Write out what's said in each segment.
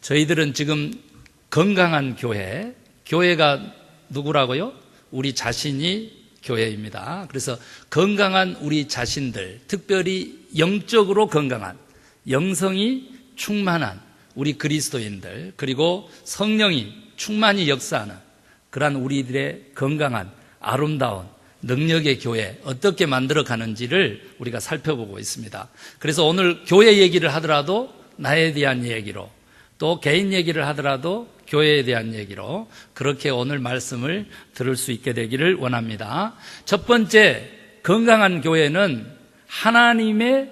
저희들은 지금 건강한 교회, 교회가 누구라고요? 우리 자신이 교회입니다. 그래서 건강한 우리 자신들, 특별히 영적으로 건강한, 영성이 충만한 우리 그리스도인들, 그리고 성령이 충만히 역사하는 그러한 우리들의 건강한 아름다운 능력의 교회 어떻게 만들어 가는지를 우리가 살펴보고 있습니다. 그래서 오늘 교회 얘기를 하더라도 나에 대한 얘기로, 또 개인 얘기를 하더라도 교회에 대한 얘기로 그렇게 오늘 말씀을 들을 수 있게 되기를 원합니다. 첫 번째, 건강한 교회는 하나님의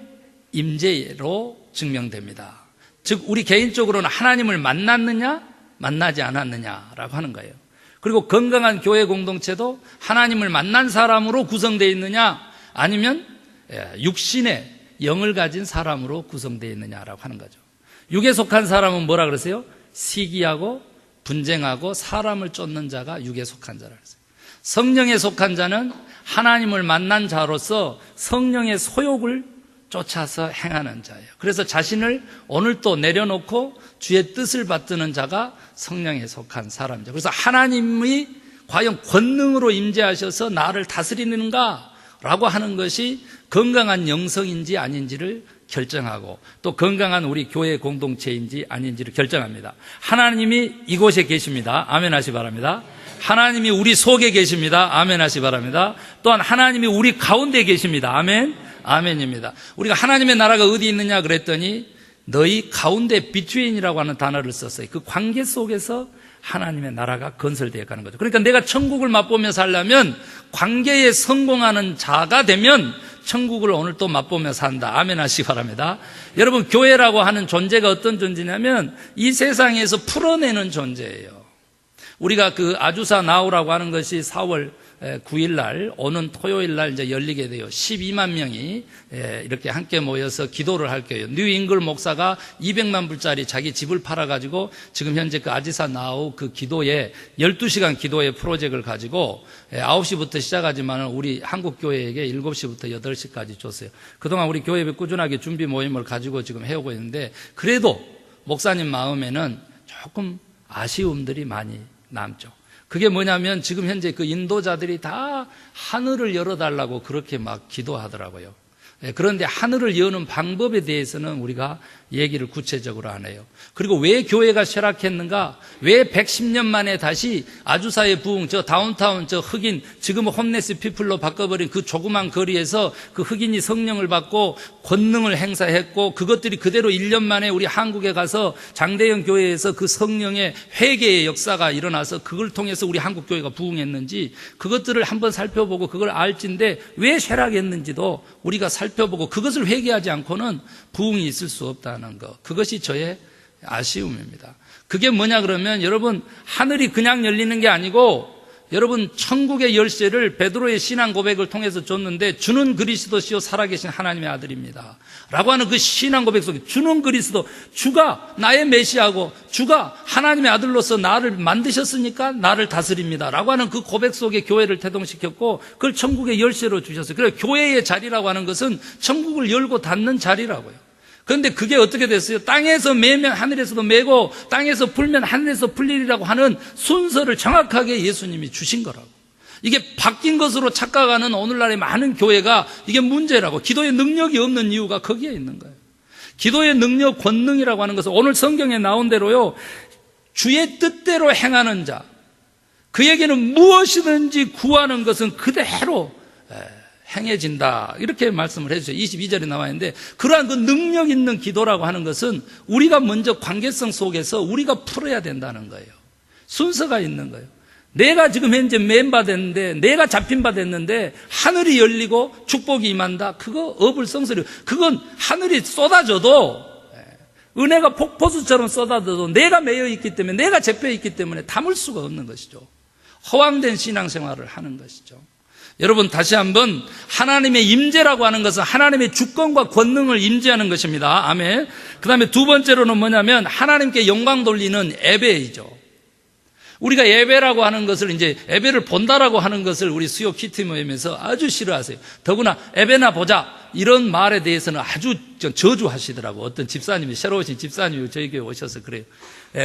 임재로 증명됩니다. 즉 우리 개인적으로는 하나님을 만났느냐 만나지 않았느냐라고 하는 거예요. 그리고 건강한 교회 공동체도 하나님을 만난 사람으로 구성되어 있느냐 아니면 육신의 영을 가진 사람으로 구성되어 있느냐라고 하는 거죠. 육에 속한 사람은 뭐라 그러세요? 시기하고 분쟁하고 사람을 쫓는 자가 육에 속한 자라 그랬어요. 성령에 속한 자는 하나님을 만난 자로서 성령의 소욕을 쫓아서 행하는 자예요. 그래서 자신을 오늘도 내려놓고 주의 뜻을 받드는 자가 성령에 속한 사람이죠. 그래서 하나님이 과연 권능으로 임재하셔서 나를 다스리는가 라고 하는 것이 건강한 영성인지 아닌지를 결정하고 또 건강한 우리 교회 공동체인지 아닌지를 결정합니다. 하나님이 이곳에 계십니다. 아멘 하시 바랍니다. 하나님이 우리 속에 계십니다. 아멘 하시 바랍니다. 또한 하나님이 우리 가운데 계십니다. 아멘, 아멘입니다. 우리가 하나님의 나라가 어디 있느냐 그랬더니 너희 가운데 비트윈이라고 하는 단어를 썼어요. 그 관계 속에서 하나님의 나라가 건설되어 가는 거죠. 그러니까 내가 천국을 맛보며 살려면 관계에 성공하는 자가 되면 천국을 오늘 또 맛보며 산다. 아멘 하시기 바랍니다. 여러분, 교회라고 하는 존재가 어떤 존재냐면 이 세상에서 풀어내는 존재예요. 우리가 그 아주사 나우라고 하는 것이 4월 9일 날, 오는 토요일 날 이제 열리게 돼요. 12만 명이 이렇게 함께 모여서 기도를 할 거예요. 뉴 잉글 목사가 200만 불짜리 자기 집을 팔아가지고 지금 현재 그 아주사 나우 그 기도에 12시간 기도의 프로젝트를 가지고 9시부터 시작하지만 우리 한국교회에게 7시부터 8시까지 줬어요. 그동안 우리 교회에 꾸준하게 준비 모임을 가지고 지금 해오고 있는데 그래도 목사님 마음에는 조금 아쉬움들이 많이 남죠. 그게 뭐냐면 지금 현재 그 인도자들이 다 하늘을 열어달라고 그렇게 막 기도하더라고요. 그런데 하늘을 여는 방법에 대해서는 우리가 얘기를 구체적으로 안 해요. 그리고 왜 교회가 쇠락했는가? 왜 110년 만에 다시 아주사의 부흥, 저 다운타운, 저 흑인, 지금은 홈레스 피플로 바꿔버린 그 조그만 거리에서 그 흑인이 성령을 받고 권능을 행사했고 그것들이 그대로 1년 만에 우리 한국에 가서 장대영 교회에서 그 성령의 회개의 역사가 일어나서 그걸 통해서 우리 한국 교회가 부흥했는지 그것들을 한번 살펴보고 그걸 알진데 왜 쇠락했는지도 우리가 살펴보고 그것을 회개하지 않고는 부흥이 있을 수 없다는 것. 그것이 저의 아쉬움입니다. 그게 뭐냐 그러면 여러분 하늘이 그냥 열리는 게 아니고 여러분 천국의 열쇠를 베드로의 신앙 고백을 통해서 줬는데 주는 그리스도시요 살아계신 하나님의 아들입니다 라고 하는 그 신앙 고백 속에 주는 그리스도, 주가 나의 메시아고 주가 하나님의 아들로서 나를 만드셨으니까 나를 다스립니다 라고 하는 그 고백 속에 교회를 태동시켰고 그걸 천국의 열쇠로 주셨어요. 그래서 교회의 자리라고 하는 것은 천국을 열고 닫는 자리라고요. 그런데 그게 어떻게 됐어요? 땅에서 매면 하늘에서도 매고 땅에서 풀면 하늘에서 풀리리라고 하는 순서를 정확하게 예수님이 주신 거라고. 이게 바뀐 것으로 착각하는 오늘날의 많은 교회가 이게 문제라고. 기도의 능력이 없는 이유가 거기에 있는 거예요. 기도의 능력, 권능이라고 하는 것은 오늘 성경에 나온 대로요, 주의 뜻대로 행하는 자, 그에게는 무엇이든지 구하는 것은 그대로 행해진다. 이렇게 말씀을 해주세요. 22절에 나와 있는데 그러한 그 능력 있는 기도라고 하는 것은 우리가 먼저 관계성 속에서 우리가 풀어야 된다는 거예요. 순서가 있는 거예요. 내가 지금 현재 맨바 됐는데 내가 잡힌 바 됐는데 하늘이 열리고 축복이 임한다. 그거 어불성설이 그건 하늘이 쏟아져도 은혜가 폭포수처럼 쏟아져도 내가 매여 있기 때문에 내가 잡혀 있기 때문에 담을 수가 없는 것이죠. 허황된 신앙생활을 하는 것이죠. 여러분 다시 한번 하나님의 임재라고 하는 것은 하나님의 주권과 권능을 임재하는 것입니다. 아멘. 그 다음에 두 번째로는 뭐냐면 하나님께 영광 돌리는 예배이죠. 우리가 예배라고 하는 것을 이제 예배를 본다라고 하는 것을 우리 수요 키티 모임에서 아주 싫어하세요. 더구나 예배나 보자 이런 말에 대해서는 아주 저주하시더라고. 어떤 집사님이, 새로 오신 집사님이 저희 교회 오셔서 그래요.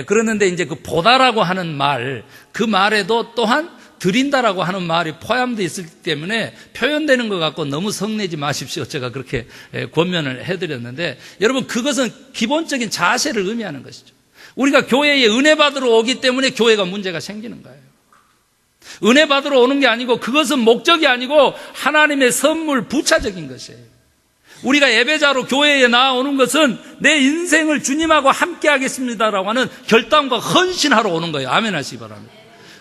그러는데 이제 그 보다라고 하는 말, 그 말에도 또한 드린다라고 하는 말이 포함되어 있기 때문에 표현되는 것 같고 너무 성내지 마십시오. 제가 그렇게 권면을 해드렸는데, 여러분 그것은 기본적인 자세를 의미하는 것이죠. 우리가 교회에 은혜 받으러 오기 때문에 교회가 문제가 생기는 거예요. 은혜 받으러 오는 게 아니고, 그것은 목적이 아니고 하나님의 선물, 부차적인 것이에요. 우리가 예배자로 교회에 나오는 것은 내 인생을 주님하고 함께 하겠습니다라고 하는 결단과 헌신하러 오는 거예요. 아멘 하시기 바랍니다.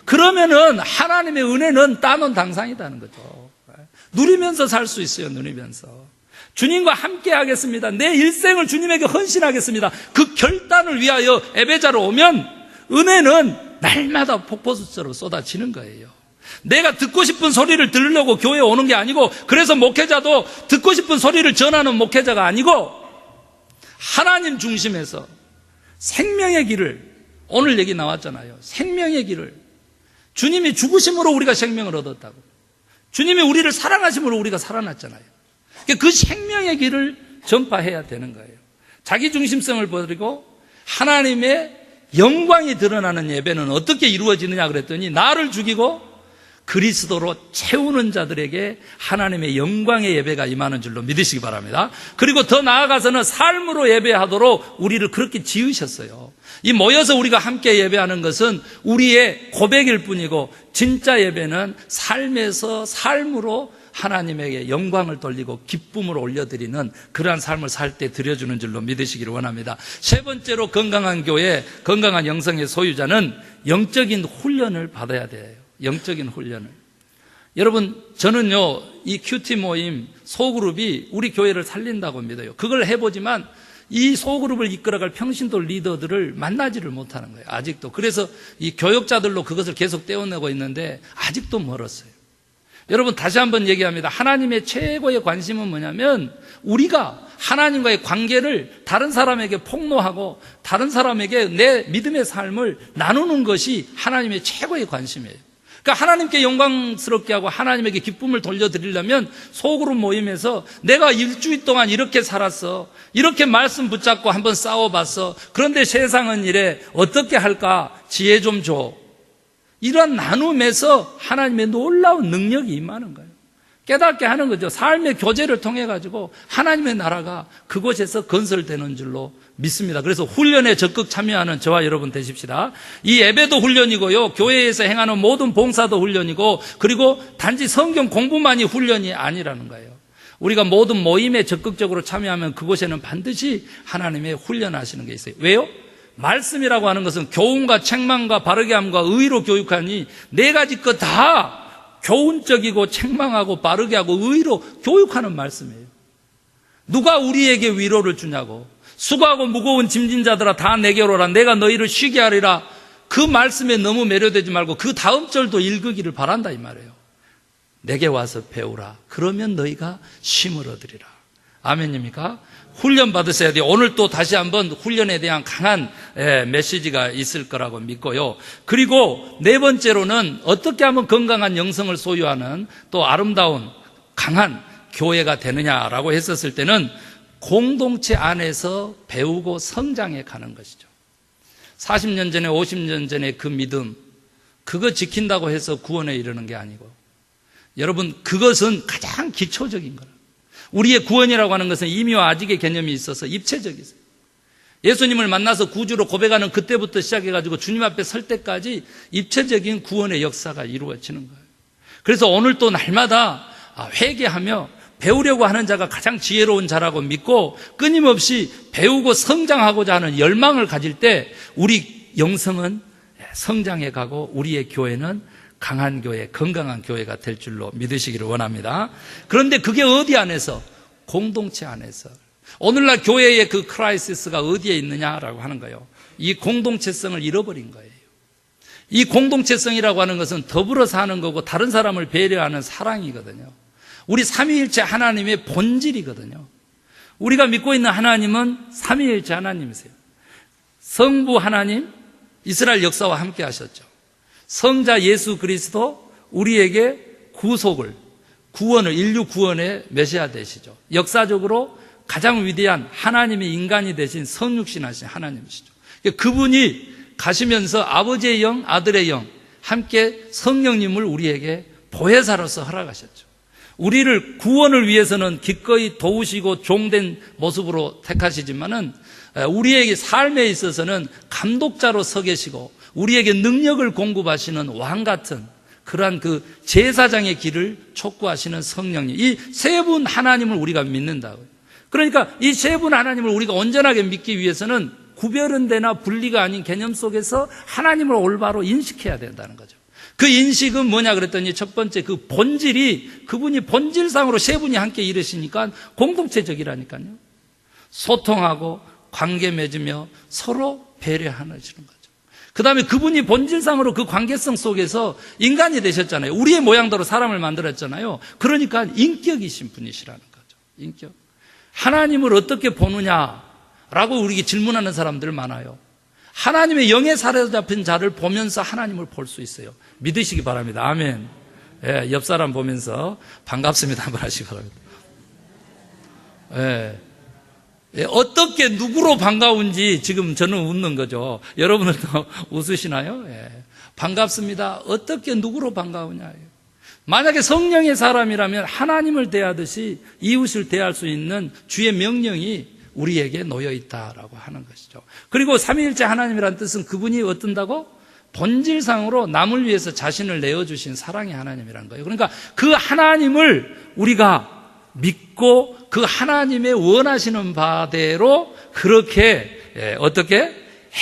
그러면은 하나님의 은혜는 따놓은 당상이라는 거죠. 누리면서 살 수 있어요. 누리면서 주님과 함께 하겠습니다, 내 일생을 주님에게 헌신하겠습니다, 그 결단을 위하여 예배자로 오면 은혜는 날마다 폭포수처럼 쏟아지는 거예요. 내가 듣고 싶은 소리를 들으려고 교회에 오는 게 아니고, 그래서 목회자도 듣고 싶은 소리를 전하는 목회자가 아니고 하나님 중심에서 생명의 길을, 오늘 얘기 나왔잖아요. 생명의 길을, 주님이 죽으심으로 우리가 생명을 얻었다고, 주님이 우리를 사랑하심으로 우리가 살아났잖아요. 그 생명의 길을 전파해야 되는 거예요. 자기중심성을 버리고 하나님의 영광이 드러나는 예배는 어떻게 이루어지느냐 그랬더니, 나를 죽이고 그리스도로 채우는 자들에게 하나님의 영광의 예배가 임하는 줄로 믿으시기 바랍니다. 그리고 더 나아가서는 삶으로 예배하도록 우리를 그렇게 지으셨어요. 이 모여서 우리가 함께 예배하는 것은 우리의 고백일 뿐이고, 진짜 예배는 삶에서 삶으로 하나님에게 영광을 돌리고 기쁨을 올려드리는 그러한 삶을 살 때 드려주는 줄로 믿으시기를 원합니다. 세 번째로, 건강한 교회, 건강한 영성의 소유자는 영적인 훈련을 받아야 돼요. 영적인 훈련을. 여러분, 저는요, 이 큐티 모임 소그룹이 우리 교회를 살린다고 믿어요. 그걸 해보지만 이 소그룹을 이끌어갈 평신도 리더들을 만나지를 못하는 거예요. 아직도. 그래서 이 교역자들로 그것을 계속 떼어내고 있는데 아직도 멀었어요. 여러분, 다시 한번 얘기합니다. 하나님의 최고의 관심은 뭐냐면, 우리가 하나님과의 관계를 다른 사람에게 폭로하고 다른 사람에게 내 믿음의 삶을 나누는 것이 하나님의 최고의 관심이에요. 그러니까 하나님께 영광스럽게 하고 하나님에게 기쁨을 돌려드리려면 소그룹 모임에서 내가 일주일 동안 이렇게 살았어, 이렇게 말씀 붙잡고 한번 싸워봤어, 그런데 세상은 이래, 어떻게 할까, 지혜 좀 줘. 이런 나눔에서 하나님의 놀라운 능력이 임하는 거예요. 깨닫게 하는 거죠. 삶의 교제를 통해 가지고 하나님의 나라가 그곳에서 건설되는 줄로 믿습니다. 그래서 훈련에 적극 참여하는 저와 여러분 되십시다. 이 예배도 훈련이고요, 교회에서 행하는 모든 봉사도 훈련이고, 그리고 단지 성경 공부만이 훈련이 아니라는 거예요. 우리가 모든 모임에 적극적으로 참여하면 그곳에는 반드시 하나님의 훈련하시는 게 있어요. 왜요? 말씀이라고 하는 것은 교훈과 책망과 바르게 함과 의로 교육하니, 네 가지 것 다 교훈적이고 책망하고 바르게 하고 의로 교육하는 말씀이에요. 누가 우리에게 위로를 주냐고. 수고하고 무거운 짐진 자들아 다 내게로 오라, 내가 너희를 쉬게 하리라. 그 말씀에 너무 매료되지 말고 그 다음 절도 읽으기를 바란다 이 말이에요. 내게 와서 배우라, 그러면 너희가 쉼을 얻으리라. 아멘입니까? 훈련 받으셔야 돼요. 오늘 또 다시 한번 훈련에 대한 강한 메시지가 있을 거라고 믿고요. 그리고 네 번째로는 어떻게 하면 건강한 영성을 소유하는 또 아름다운 강한 교회가 되느냐라고 했었을 때는 공동체 안에서 배우고 성장해 가는 것이죠. 40년 전에 50년 전에 그 믿음, 그거 지킨다고 해서 구원에 이르는 게 아니고, 여러분 그것은 가장 기초적인 거예요. 우리의 구원이라고 하는 것은 이미와 아직의 개념이 있어서 입체적이에요. 예수님을 만나서 구주로 고백하는 그때부터 시작해가지고 주님 앞에 설 때까지 입체적인 구원의 역사가 이루어지는 거예요. 그래서 오늘 또 날마다 회개하며 배우려고 하는 자가 가장 지혜로운 자라고 믿고 끊임없이 배우고 성장하고자 하는 열망을 가질 때 우리 영성은 성장해 가고 우리의 교회는 강한 교회, 건강한 교회가 될 줄로 믿으시기를 원합니다. 그런데 그게 어디 안에서? 공동체 안에서. 오늘날 교회의 그 크라이시스가 어디에 있느냐라고 하는 거예요. 이 공동체성을 잃어버린 거예요. 이 공동체성이라고 하는 것은 더불어 사는 거고 다른 사람을 배려하는 사랑이거든요. 우리 삼위일체 하나님의 본질이거든요. 우리가 믿고 있는 하나님은 삼위일체 하나님이세요. 성부 하나님, 이스라엘 역사와 함께 하셨죠. 성자 예수 그리스도 우리에게 구원을 인류 구원의 메시아 되시죠. 역사적으로 가장 위대한 하나님의 인간이 되신 성육신하신 하나님이시죠. 그분이 가시면서 아버지의 영, 아들의 영, 함께 성령님을 우리에게 보혜사로서 허락하셨죠. 우리를 구원을 위해서는 기꺼이 도우시고 종된 모습으로 택하시지만은 우리에게 삶에 있어서는 감독자로 서 계시고 우리에게 능력을 공급하시는 왕 같은 그러한 그 제사장의 길을 촉구하시는 성령님, 이 세 분 하나님을 우리가 믿는다고요. 그러니까 이 세 분 하나님을 우리가 온전하게 믿기 위해서는 구별은 되나 분리가 아닌 개념 속에서 하나님을 올바로 인식해야 된다는 거죠. 그 인식은 뭐냐 그랬더니 첫 번째 그 본질이 그분이 본질상으로 세 분이 함께 이르시니까 공동체적이라니까요. 소통하고 관계 맺으며 서로 배려하는 거죠. 그 다음에 그분이 본질상으로 그 관계성 속에서 인간이 되셨잖아요. 우리의 모양대로 사람을 만들었잖아요. 그러니까 인격이신 분이시라는 거죠. 인격. 하나님을 어떻게 보느냐라고 우리에게 질문하는 사람들 많아요. 하나님의 영에 사로잡힌 자를 보면서 하나님을 볼 수 있어요. 믿으시기 바랍니다. 아멘. 예, 옆 사람 보면서 반갑습니다 한번 하시기 바랍니다. 예. 예, 어떻게 누구로 반가운지 지금 저는 웃는 거죠. 여러분들도 웃으시나요? 예. 반갑습니다. 어떻게 누구로 반가우냐. 만약에 성령의 사람이라면 하나님을 대하듯이 이웃을 대할 수 있는 주의 명령이 우리에게 놓여 있다라고 하는 것이죠. 그리고 삼위일체 하나님이라는 뜻은 그분이 어떤다고? 본질상으로 남을 위해서 자신을 내어주신 사랑의 하나님이라는 거예요. 그러니까 그 하나님을 우리가 믿고 그 하나님의 원하시는 바대로 그렇게 어떻게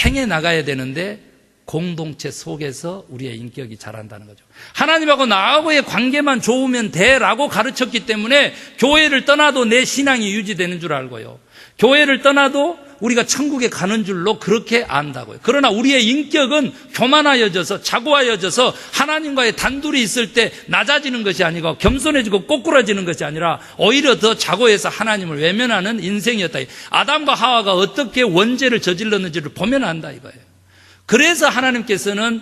행해 나가야 되는데 공동체 속에서 우리의 인격이 자란다는 거죠. 하나님하고 나하고의 관계만 좋으면 돼라고 가르쳤기 때문에 교회를 떠나도 내 신앙이 유지되는 줄 알고요. 교회를 떠나도 우리가 천국에 가는 줄로 그렇게 안다고요. 그러나 우리의 인격은 교만하여져서 자고하여져서 하나님과의 단둘이 있을 때 낮아지는 것이 아니고 겸손해지고 꼬꾸라지는 것이 아니라 오히려 더 자고해서 하나님을 외면하는 인생이었다. 아담과 하와가 어떻게 원죄를 저질렀는지를 보면 안다 이거예요. 그래서 하나님께서는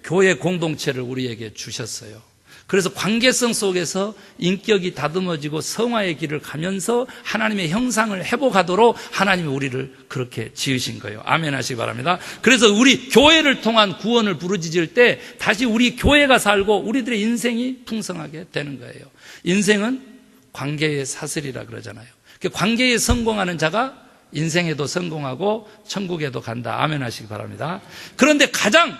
교회 공동체를 우리에게 주셨어요. 그래서 관계성 속에서 인격이 다듬어지고 성화의 길을 가면서 하나님의 형상을 회복하도록 하나님이 우리를 그렇게 지으신 거예요. 아멘 하시기 바랍니다. 그래서 우리 교회를 통한 구원을 부르짖을 때 다시 우리 교회가 살고 우리들의 인생이 풍성하게 되는 거예요. 인생은 관계의 사슬이라 그러잖아요. 관계에 성공하는 자가 인생에도 성공하고 천국에도 간다. 아멘 하시기 바랍니다. 그런데 가장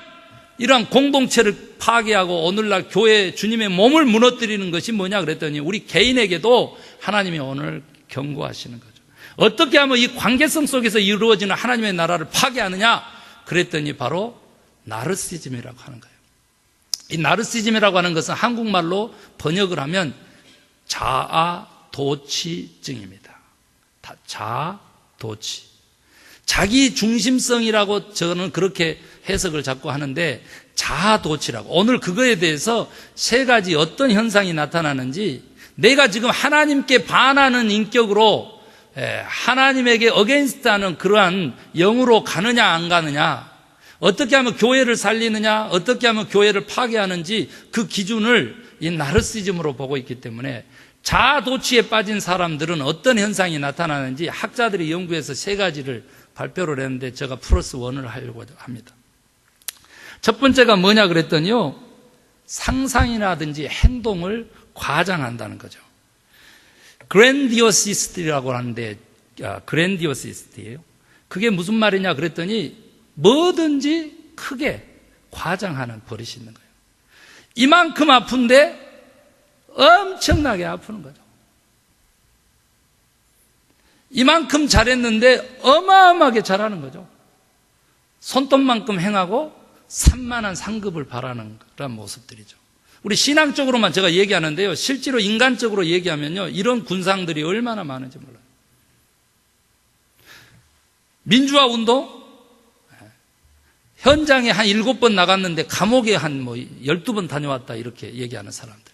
이러한 공동체를 파괴하고 오늘날 교회 주님의 몸을 무너뜨리는 것이 뭐냐 그랬더니 우리 개인에게도 하나님이 오늘 경고하시는 거죠. 어떻게 하면 이 관계성 속에서 이루어지는 하나님의 나라를 파괴하느냐 그랬더니 바로 나르시즘이라고 하는 거예요. 이 나르시즘이라고 하는 것은 한국말로 번역을 하면 자아도취증입니다. 자아도취. 자기 중심성이라고 저는 그렇게 해석을 자꾸 하는데 자아도취라고. 오늘 그거에 대해서 세 가지 어떤 현상이 나타나는지 내가 지금 하나님께 반하는 인격으로 하나님에게 어게인스트하는 그러한 영으로 가느냐 안 가느냐, 어떻게 하면 교회를 살리느냐, 어떻게 하면 교회를 파괴하는지 그 기준을 이 나르시즘으로 보고 있기 때문에 자아도취에 빠진 사람들은 어떤 현상이 나타나는지 학자들이 연구해서 세 가지를 발표를 했는데 제가 플러스 원을 하려고 합니다. 첫 번째가 뭐냐 그랬더니요, 상상이라든지 행동을 과장한다는 거죠. 그랜디오시스트라고 하는데, 그랜디오시스트예요. 그게 무슨 말이냐 그랬더니 뭐든지 크게 과장하는 버릇이 있는 거예요. 이만큼 아픈데 엄청나게 아프는 거죠. 이만큼 잘했는데 어마어마하게 잘하는 거죠. 손톱만큼 행하고 산만한 상급을 바라는 그런 모습들이죠. 우리 신앙적으로만 제가 얘기하는데요, 실제로 인간적으로 얘기하면요, 이런 군상들이 얼마나 많은지 몰라요. 민주화 운동 현장에 한 7번 나갔는데 감옥에 한 12번 다녀왔다 이렇게 얘기하는 사람들.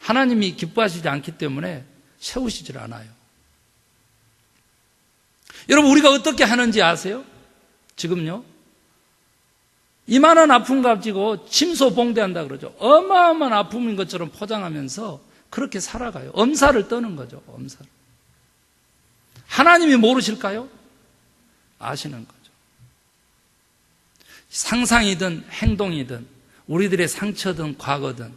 하나님이 기뻐하시지 않기 때문에 세우시질 않아요. 여러분, 우리가 어떻게 하는지 아세요? 지금요, 이만한 아픔 가지고 침소봉대한다 그러죠. 어마어마한 아픔인 것처럼 포장하면서 그렇게 살아가요. 엄살을 떠는 거죠. 엄살. 하나님이 모르실까요? 아시는 거죠. 상상이든 행동이든 우리들의 상처든 과거든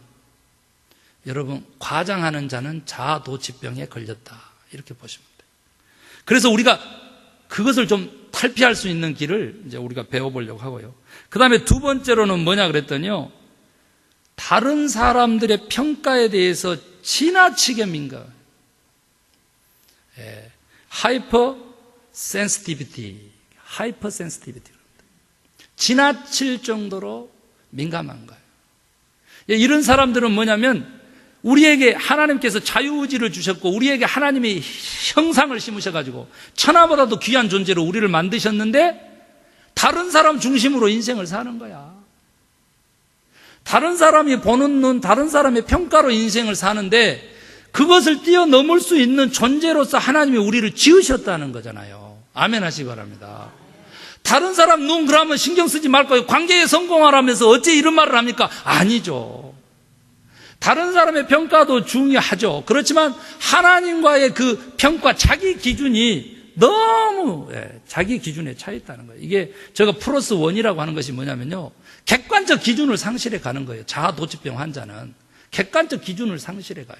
여러분 과장하는 자는 자아도취병에 걸렸다 이렇게 보시면 돼요. 그래서 우리가 그것을 좀 탈피할 수 있는 길을 이제 우리가 배워보려고 하고요. 그 다음에 두 번째로는 뭐냐 그랬더니요, 다른 사람들의 평가에 대해서 지나치게 민감. 하이퍼 센시티비티. 지나칠 정도로 민감한 거예요. 이런 사람들은 뭐냐면 우리에게 하나님께서 자유의지를 주셨고 우리에게 하나님이 형상을 심으셔가지고 천하보다도 귀한 존재로 우리를 만드셨는데 다른 사람 중심으로 인생을 사는 거야. 다른 사람이 보는 눈, 다른 사람의 평가로 인생을 사는데 그것을 뛰어넘을 수 있는 존재로서 하나님이 우리를 지으셨다는 거잖아요. 아멘 하시기 바랍니다. 다른 사람 눈 그러면 신경 쓰지 말 거예요. 관계에 성공하라면서 어째 이런 말을 합니까? 아니죠. 다른 사람의 평가도 중요하죠. 그렇지만 하나님과의 그 평가, 자기 기준이 너무 자기 기준에 차 있다는 거예요. 이게 제가 플러스 원이라고 하는 것이 뭐냐면요, 객관적 기준을 상실해 가는 거예요. 자아도취병 환자는 객관적 기준을 상실해 가요.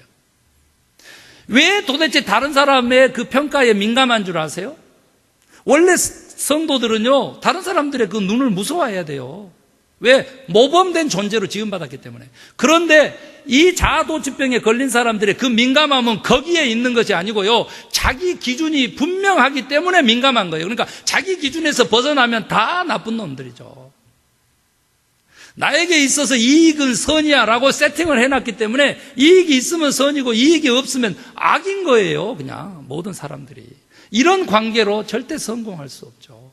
왜 도대체 다른 사람의 그 평가에 민감한 줄 아세요? 원래 성도들은요, 다른 사람들의 그 눈을 무서워해야 돼요. 왜? 모범된 존재로 지음받았기 때문에. 그런데 이 자아도취병에 걸린 사람들의 그 민감함은 거기에 있는 것이 아니고요, 자기 기준이 분명하기 때문에 민감한 거예요. 그러니까 자기 기준에서 벗어나면 다 나쁜 놈들이죠. 나에게 있어서 이익은 선이야 라고 세팅을 해놨기 때문에 이익이 있으면 선이고 이익이 없으면 악인 거예요. 그냥 모든 사람들이. 이런 관계로 절대 성공할 수 없죠.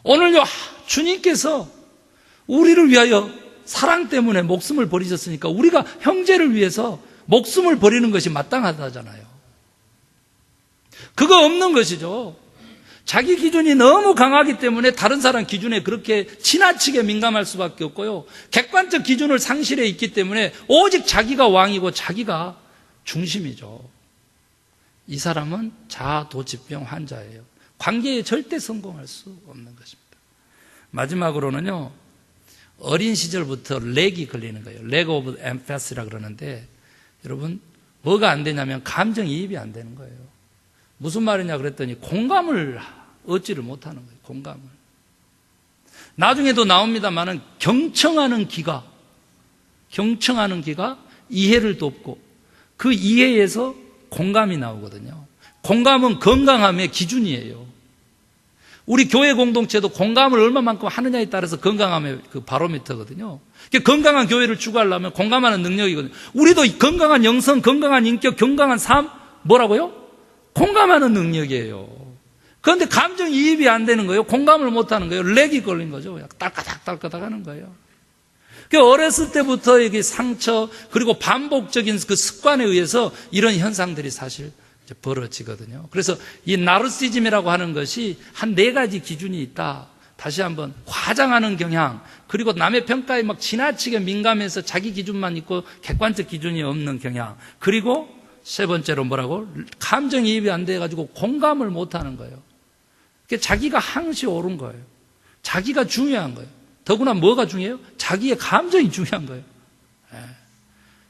오늘요, 주님께서 우리를 위하여 사랑 때문에 목숨을 버리셨으니까 우리가 형제를 위해서 목숨을 버리는 것이 마땅하다잖아요. 그거 없는 것이죠. 자기 기준이 너무 강하기 때문에 다른 사람 기준에 그렇게 지나치게 민감할 수밖에 없고요, 객관적 기준을 상실해 있기 때문에 오직 자기가 왕이고 자기가 중심이죠. 이 사람은 자아도취병 환자예요. 관계에 절대 성공할 수 없는 것입니다. 마지막으로는요, 어린 시절부터 렉이 걸리는 거예요. leg of empathy라 그러는데, 여러분 뭐가 안 되냐면 감정이입이 안 되는 거예요. 무슨 말이냐 그랬더니 공감을 얻지를 못하는 거예요. 공감을. 나중에도 나옵니다만은 경청하는 기가 이해를 돕고 그 이해에서 공감이 나오거든요. 공감은 건강함의 기준이에요. 우리 교회 공동체도 공감을 얼마만큼 하느냐에 따라서 건강함의 그 바로미터거든요. 건강한 교회를 추구하려면 공감하는 능력이거든요. 우리도 건강한 영성, 건강한 인격, 건강한 삶, 뭐라고요? 공감하는 능력이에요. 그런데 감정이입이 안 되는 거예요. 공감을 못 하는 거예요. 렉이 걸린 거죠. 딸까닥 하는 거예요. 어렸을 때부터 이게 상처, 그리고 반복적인 그 습관에 의해서 이런 현상들이 사실 벌어지거든요. 그래서 이 나르시즘이라고 하는 것이 한 4가지 기준이 있다. 다시 한번 과장하는 경향, 그리고 남의 평가에 막 지나치게 민감해서 자기 기준만 있고 객관적 기준이 없는 경향, 그리고 세 번째로 뭐라고? 감정이입이 안 돼가지고 공감을 못하는 거예요. 자기가 항시 옳은 거예요. 자기가 중요한 거예요. 더구나 뭐가 중요해요? 자기의 감정이 중요한 거예요.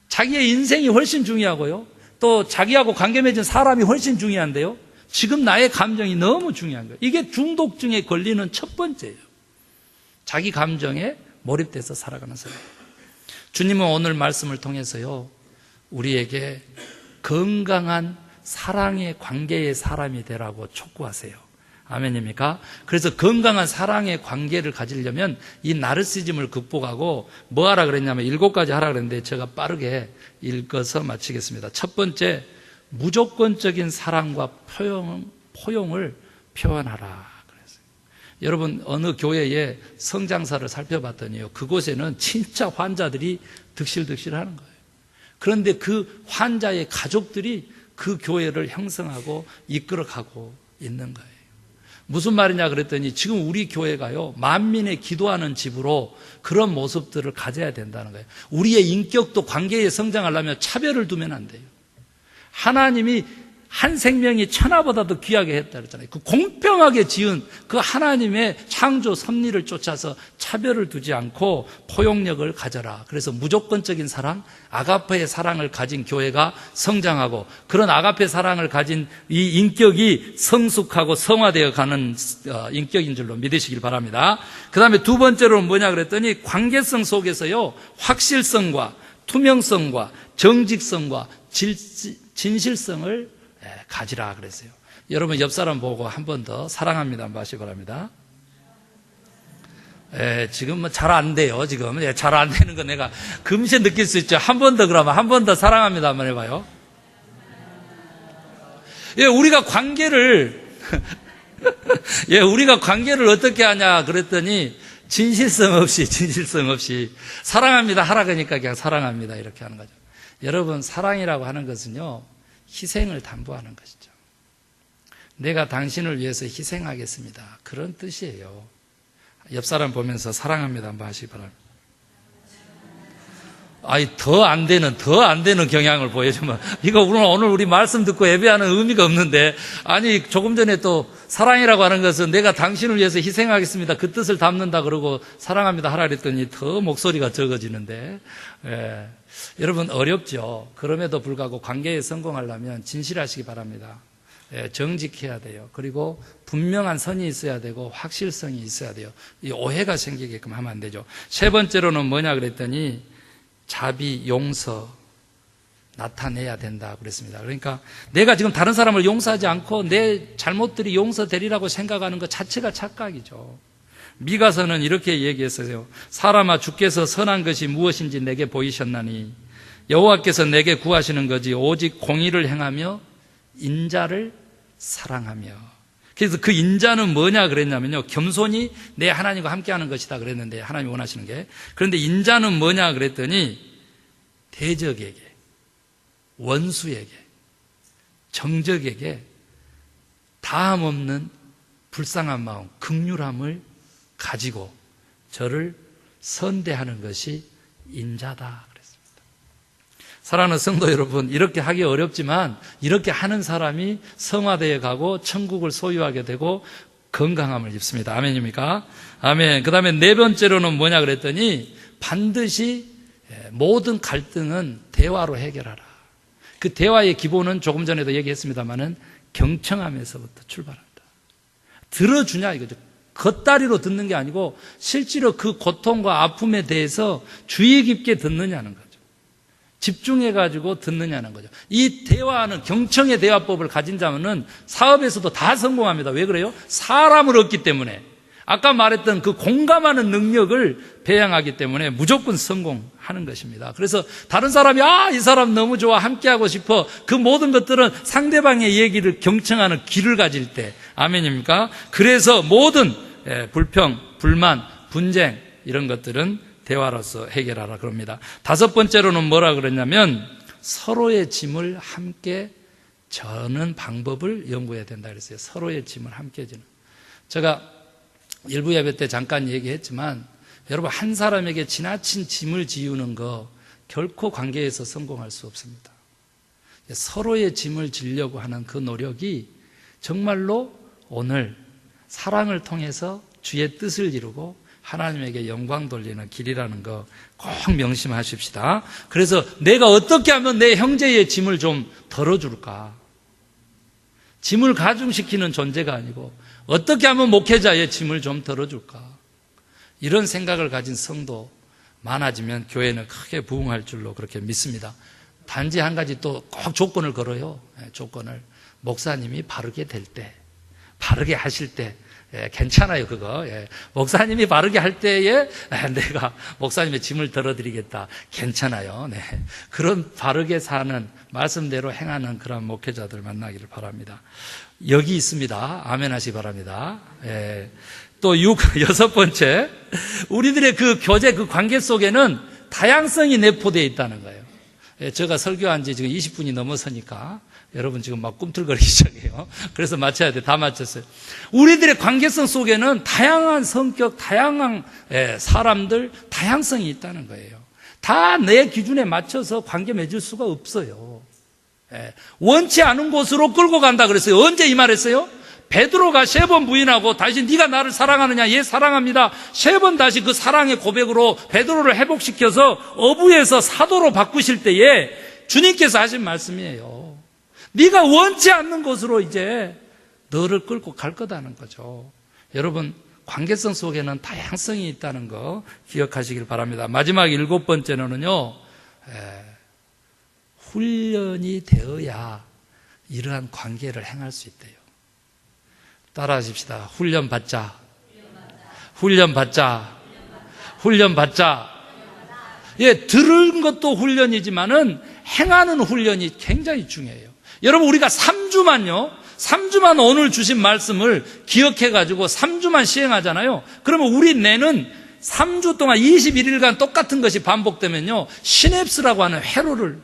자기의 인생이 훨씬 중요하고요, 또 자기하고 관계 맺은 사람이 훨씬 중요한데요, 지금 나의 감정이 너무 중요한 거예요. 이게 중독증에 걸리는 첫 번째예요. 자기 감정에 몰입돼서 살아가는 사람. 주님은 오늘 말씀을 통해서요, 우리에게 건강한 사랑의 관계의 사람이 되라고 촉구하세요. 아멘입니까? 그래서 건강한 사랑의 관계를 가지려면 이 나르시즘을 극복하고 뭐 하라 그랬냐면 7가지 하라 그랬는데 제가 빠르게 읽어서 마치겠습니다. 첫 번째, 무조건적인 사랑과 포용을 표현하라 그랬어요. 여러분, 어느 교회의 성장사를 살펴봤더니요, 그곳에는 진짜 환자들이 득실득실하는 거예요. 그런데 그 환자의 가족들이 그 교회를 형성하고 이끌어가고 있는 거예요. 무슨 말이냐 그랬더니 지금 우리 교회가요, 만민의 기도하는 집으로 그런 모습들을 가져야 된다는 거예요. 우리의 인격도 관계에 성장하려면 차별을 두면 안 돼요. 하나님이 한 생명이 천하보다도 귀하게 했다 그랬잖아요. 그 공평하게 지은 그 하나님의 창조 섭리를 쫓아서 차별을 두지 않고 포용력을 가져라. 그래서 무조건적인 사랑, 아가페의 사랑을 가진 교회가 성장하고, 그런 아가페 사랑을 가진 이 인격이 성숙하고 성화되어 가는 인격인 줄로 믿으시길 바랍니다. 그 다음에 두 번째로는 뭐냐 그랬더니, 관계성 속에서요, 확실성과 투명성과 정직성과 진실성을 가지라 그랬어요. 여러분 옆 사람 보고 한 번 더 사랑합니다 한번 하시기 바랍니다. 지금 잘 안 돼요. 지금 잘 안 되는 거 내가 금세 느낄 수 있죠. 한 번 더, 그러면 한 번 더 사랑합니다 한번 해봐요. 우리가 관계를 우리가 관계를 어떻게 하냐 그랬더니, 진실성 없이 사랑합니다 하라 그러니까 그냥 사랑합니다 이렇게 하는 거죠. 여러분, 사랑이라고 하는 것은요, 희생을 담보하는 것이죠. 내가 당신을 위해서 희생하겠습니다, 그런 뜻이에요. 옆 사람 보면서 사랑합니다 한번 하시기 바랍니다. 더 안 되는 경향을 보여주면, 이거 오늘 우리 말씀 듣고 예배하는 의미가 없는데, 조금 전에 또 사랑이라고 하는 것은 내가 당신을 위해서 희생하겠습니다, 그 뜻을 담는다 그러고 사랑합니다 하라 그랬더니 더 목소리가 적어지는데, 여러분 어렵죠. 그럼에도 불구하고 관계에 성공하려면 진실하시기 바랍니다. 정직해야 돼요. 그리고 분명한 선이 있어야 되고 확실성이 있어야 돼요. 이 오해가 생기게끔 하면 안 되죠. 세 번째로는 뭐냐 그랬더니, 자비, 용서 나타내야 된다 그랬습니다. 그러니까 내가 지금 다른 사람을 용서하지 않고 내 잘못들이 용서되리라고 생각하는 것 자체가 착각이죠. 미가서는 이렇게 얘기했어요. 사람아, 주께서 선한 것이 무엇인지 내게 보이셨나니 여호와께서 내게 구하시는 것이 오직 공의를 행하며 인자를 사랑하며. 그래서 그 인자는 뭐냐 그랬냐면요, 겸손히 내 하나님과 함께하는 것이다 그랬는데, 하나님이 원하시는 게. 그런데 인자는 뭐냐 그랬더니, 대적에게, 원수에게, 정적에게 다함 없는 불쌍한 마음, 긍휼함을 가지고 저를 선대하는 것이 인자다 그랬습니다. 사랑하는 성도 여러분, 이렇게 하기 어렵지만 이렇게 하는 사람이 성화되어 가고 천국을 소유하게 되고 건강함을 입습니다. 아멘입니까? 아멘. 그 다음에 네 번째로는 뭐냐 그랬더니, 반드시 모든 갈등은 대화로 해결하라. 그 대화의 기본은 조금 전에도 얘기했습니다마는 경청함에서부터 출발한다. 들어주냐 이거죠. 겉다리로 듣는 게 아니고 실제로 그 고통과 아픔에 대해서 주의 깊게 듣느냐는 거죠. 집중해가지고 듣느냐는 거죠. 이 대화는, 경청의 대화법을 가진 자는 사업에서도 다 성공합니다. 왜 그래요? 사람을 얻기 때문에. 아까 말했던 그 공감하는 능력을 배양하기 때문에 무조건 성공하는 것입니다. 그래서 다른 사람이 이 사람 너무 좋아, 함께하고 싶어, 그 모든 것들은 상대방의 얘기를 경청하는 귀를 가질 때. 아멘입니까? 그래서 모든 불평, 불만, 분쟁 이런 것들은 대화로서 해결하라 그럽니다. 다섯 번째로는 뭐라 그랬냐면, 서로의 짐을 함께 져는 방법을 연구해야 된다 그랬어요. 서로의 짐을 함께 지는. 제가 일부 예배 때 잠깐 얘기했지만, 여러분, 한 사람에게 지나친 짐을 지우는 거 결코 관계에서 성공할 수 없습니다. 서로의 짐을 지려고 하는 그 노력이 정말로 오늘 사랑을 통해서 주의 뜻을 이루고 하나님에게 영광 돌리는 길이라는 거 꼭 명심하십시다. 그래서 내가 어떻게 하면 내 형제의 짐을 좀 덜어줄까? 짐을 가중시키는 존재가 아니고 어떻게 하면 목회자의 짐을 좀 덜어줄까? 이런 생각을 가진 성도 많아지면 교회는 크게 부흥할 줄로 그렇게 믿습니다. 단지 한 가지 또 꼭 조건을 걸어요. 조건을. 목사님이 바르게 될 때, 바르게 하실 때, 괜찮아요 그거. 목사님이 바르게 할 때에 내가 목사님의 짐을 덜어드리겠다, 괜찮아요. 그런 바르게 사는, 말씀대로 행하는 그런 목회자들 만나기를 바랍니다. 여기 있습니다. 아멘 하시기 바랍니다. 또 여섯 번째, 우리들의 그 교제, 그 관계 속에는 다양성이 내포되어 있다는 거예요. 제가 설교한 지 지금 20분이 넘어서니까 여러분 지금 막 꿈틀거리기 시작해요. 그래서 맞춰야 돼. 다 맞췄어요. 우리들의 관계성 속에는 다양한 성격, 다양한 사람들, 다양성이 있다는 거예요. 다 내 기준에 맞춰서 관계 맺을 수가 없어요. 원치 않은 곳으로 끌고 간다 그랬어요. 언제 이 말했어요? 베드로가 3번 부인하고 다시 네가 나를 사랑하느냐? 예, 사랑합니다. 3번 다시 그 사랑의 고백으로 베드로를 회복시켜서 어부에서 사도로 바꾸실 때에 주님께서 하신 말씀이에요. 네가 원치 않는 곳으로 이제 너를 끌고 갈 거다는 거죠. 여러분, 관계성 속에는 다양성이 있다는 거 기억하시길 바랍니다. 마지막 7번째는요, 훈련이 되어야 이러한 관계를 행할 수 있대요. 따라하십시다. 훈련 받자. 훈련 받자. 훈련 받자. 예, 들은 것도 훈련이지만은 행하는 훈련이 굉장히 중요해요. 여러분, 우리가 3주만 오늘 주신 말씀을 기억해가지고 3주만 시행하잖아요. 그러면 우리 뇌는 3주 동안 21일간 똑같은 것이 반복되면요, 시냅스라고 하는 회로를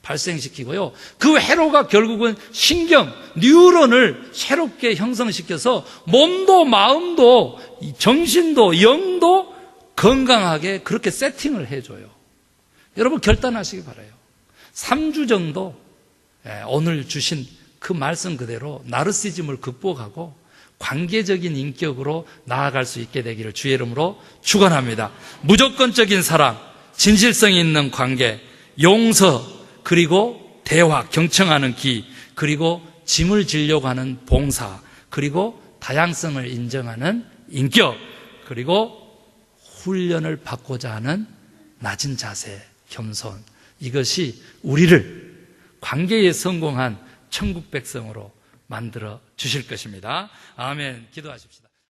발생시키고요, 그 회로가 결국은 신경, 뉴런을 새롭게 형성시켜서 몸도 마음도 정신도 영도 건강하게 그렇게 세팅을 해줘요. 여러분, 결단하시기 바라요. 3주 정도 오늘 주신 그 말씀 그대로 나르시즘을 극복하고 관계적인 인격으로 나아갈 수 있게 되기를 주의 이름으로 축원합니다. 무조건적인 사랑, 진실성이 있는 관계, 용서, 그리고 대화, 경청하는 귀, 그리고 짐을 지려고 하는 봉사, 그리고 다양성을 인정하는 인격, 그리고 훈련을 받고자 하는 낮은 자세, 겸손, 이것이 우리를 관계에 성공한 천국 백성으로 만들어 주실 것입니다. 아멘. 기도하십시다.